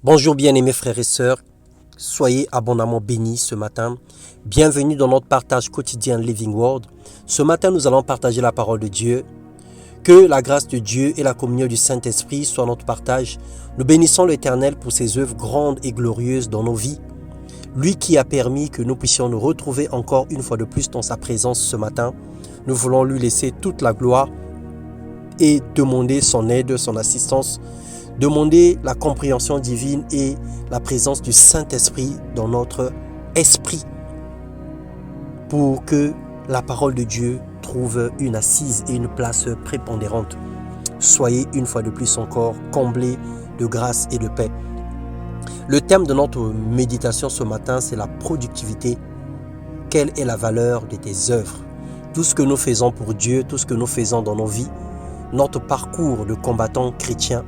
Bonjour bien-aimés frères et sœurs, soyez abondamment bénis ce matin. Bienvenue dans notre partage quotidien Living Word. Ce matin, nous allons partager la parole de Dieu. Que la grâce de Dieu et la communion du Saint-Esprit soient notre partage. Nous bénissons l'Éternel pour ses œuvres grandes et glorieuses dans nos vies. Lui qui a permis que nous puissions nous retrouver encore une fois de plus dans sa présence ce matin. Nous voulons lui laisser toute la gloire et demander son aide, son assistance. Demander la compréhension divine et la présence du Saint-Esprit dans notre esprit pour que la parole de Dieu trouve une assise et une place prépondérante. Soyez une fois de plus encore comblés de grâce et de paix. Le thème de notre méditation ce matin, c'est la productivité. Quelle est la valeur de tes œuvres? Tout ce que nous faisons pour Dieu, tout ce que nous faisons dans nos vies, notre parcours de combattant chrétien,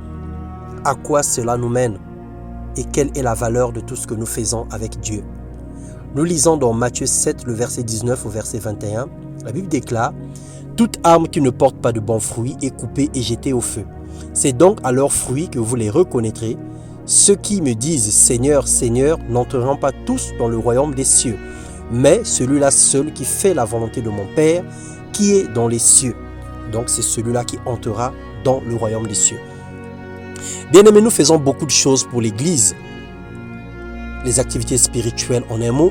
à quoi cela nous mène et quelle est la valeur de tout ce que nous faisons avec Dieu. Nous lisons dans Matthieu 7, le verset 19 au verset 21. La Bible déclare « Toute arme qui ne porte pas de bons fruits est coupée et jetée au feu. C'est donc à leurs fruits que vous les reconnaîtrez. Ceux qui me disent « Seigneur, Seigneur » n'entreront pas tous dans le royaume des cieux, mais celui-là seul qui fait la volonté de mon Père qui est dans les cieux. » Donc c'est celui-là qui entrera dans le royaume des cieux. Bien-aimés, nous faisons beaucoup de choses pour l'Église. Les activités spirituelles en un mot.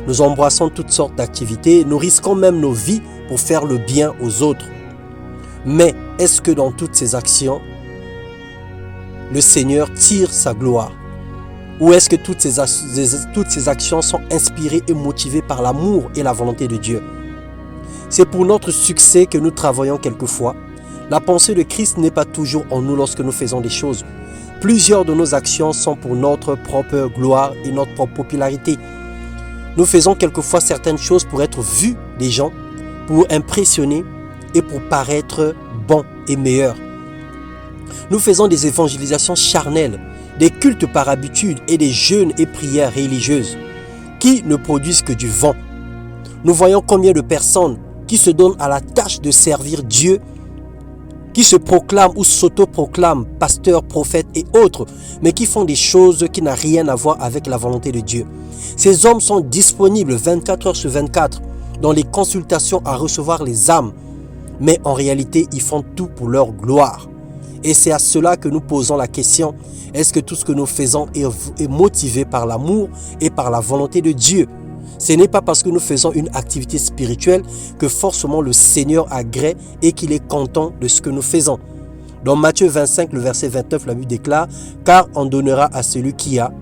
Nous embrassons toutes sortes d'activités. Nous risquons même nos vies pour faire le bien aux autres. Mais est-ce que dans toutes ces actions, le Seigneur tire sa gloire? Ou est-ce que toutes ces actions sont inspirées et motivées par l'amour et la volonté de Dieu? C'est pour notre succès que nous travaillons quelquefois. La pensée de Christ n'est pas toujours en nous lorsque nous faisons des choses. Plusieurs de nos actions sont pour notre propre gloire et notre propre popularité. Nous faisons quelquefois certaines choses pour être vus des gens, pour impressionner et pour paraître bons et meilleurs. Nous faisons des évangélisations charnelles, des cultes par habitude et des jeûnes et prières religieuses qui ne produisent que du vent. Nous voyons combien de personnes qui se donnent à la tâche de servir Dieu, qui se proclament ou s'auto-proclament pasteurs, prophètes et autres, mais qui font des choses qui n'ont rien à voir avec la volonté de Dieu. Ces hommes sont disponibles 24 heures sur 24 dans les consultations à recevoir les âmes, mais en réalité, ils font tout pour leur gloire. Et c'est à cela que nous posons la question, est-ce que tout ce que nous faisons est motivé par l'amour et par la volonté de Dieu? Ce n'est pas parce que nous faisons une activité spirituelle que forcément le Seigneur agrée et qu'il est content de ce que nous faisons. Dans Matthieu 25, le verset 29, la Bible déclare « Car on donnera à celui qui a,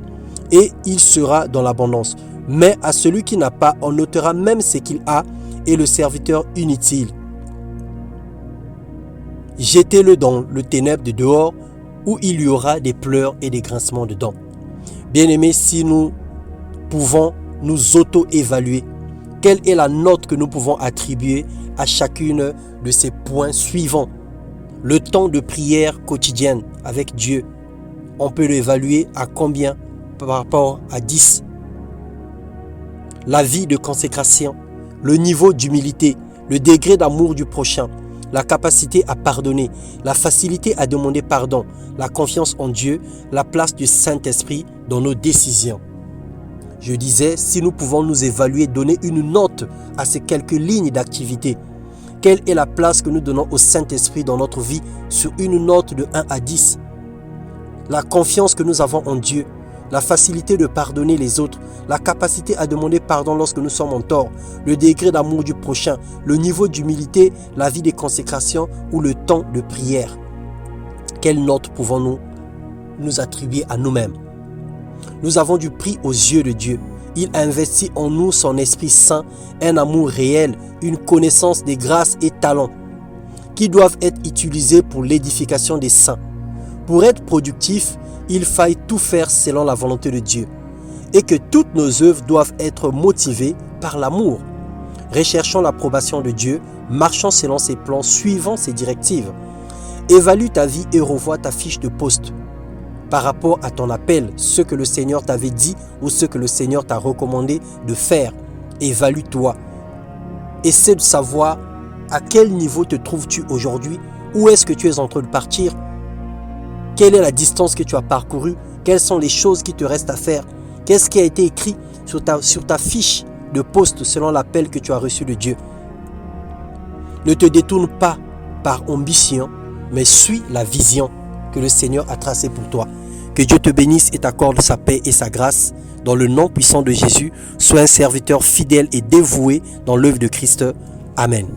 et il sera dans l'abondance. Mais à celui qui n'a pas, on ôtera même ce qu'il a, et le serviteur inutile. Jetez-le dans le ténèbre de dehors, où il y aura des pleurs et des grincements de dents. » Bien-aimés, si nous pouvons nous auto-évaluer, quelle est la note que nous pouvons attribuer à chacune de ces points suivants? Le temps de prière quotidienne avec Dieu, on peut l'évaluer à combien par rapport à 10? La vie de consécration, le niveau d'humilité, le degré d'amour du prochain, la capacité à pardonner, la facilité à demander pardon, la confiance en Dieu, la place du Saint-Esprit dans nos décisions. Je disais, si nous pouvons nous évaluer, donner une note à ces quelques lignes d'activité, quelle est la place que nous donnons au Saint-Esprit dans notre vie sur une note de 1 à 10? La confiance que nous avons en Dieu, la facilité de pardonner les autres, la capacité à demander pardon lorsque nous sommes en tort, le degré d'amour du prochain, le niveau d'humilité, la vie de consécration ou le temps de prière. Quelle note pouvons-nous nous attribuer à nous-mêmes? Nous avons du prix aux yeux de Dieu. Il investit en nous son Esprit Saint, un amour réel, une connaissance des grâces et talents qui doivent être utilisés pour l'édification des saints. Pour être productif, il faille tout faire selon la volonté de Dieu et que toutes nos œuvres doivent être motivées par l'amour. Recherchons l'approbation de Dieu, marchons selon ses plans, suivant ses directives. Évalue ta vie et revois ta fiche de poste par rapport à ton appel, ce que le Seigneur t'avait dit ou ce que le Seigneur t'a recommandé de faire. Évalue-toi. Essaie de savoir à quel niveau te trouves-tu aujourd'hui, où est-ce que tu es en train de partir. Quelle est la distance que tu as parcourue? Quelles sont les choses qui te restent à faire? Qu'est-ce qui a été écrit sur ta fiche de poste selon l'appel que tu as reçu de Dieu? Ne te détourne pas par ambition, mais suis la vision que le Seigneur a tracée pour toi. Que Dieu te bénisse et t'accorde sa paix et sa grâce. Dans le nom puissant de Jésus, sois un serviteur fidèle et dévoué dans l'œuvre de Christ. Amen.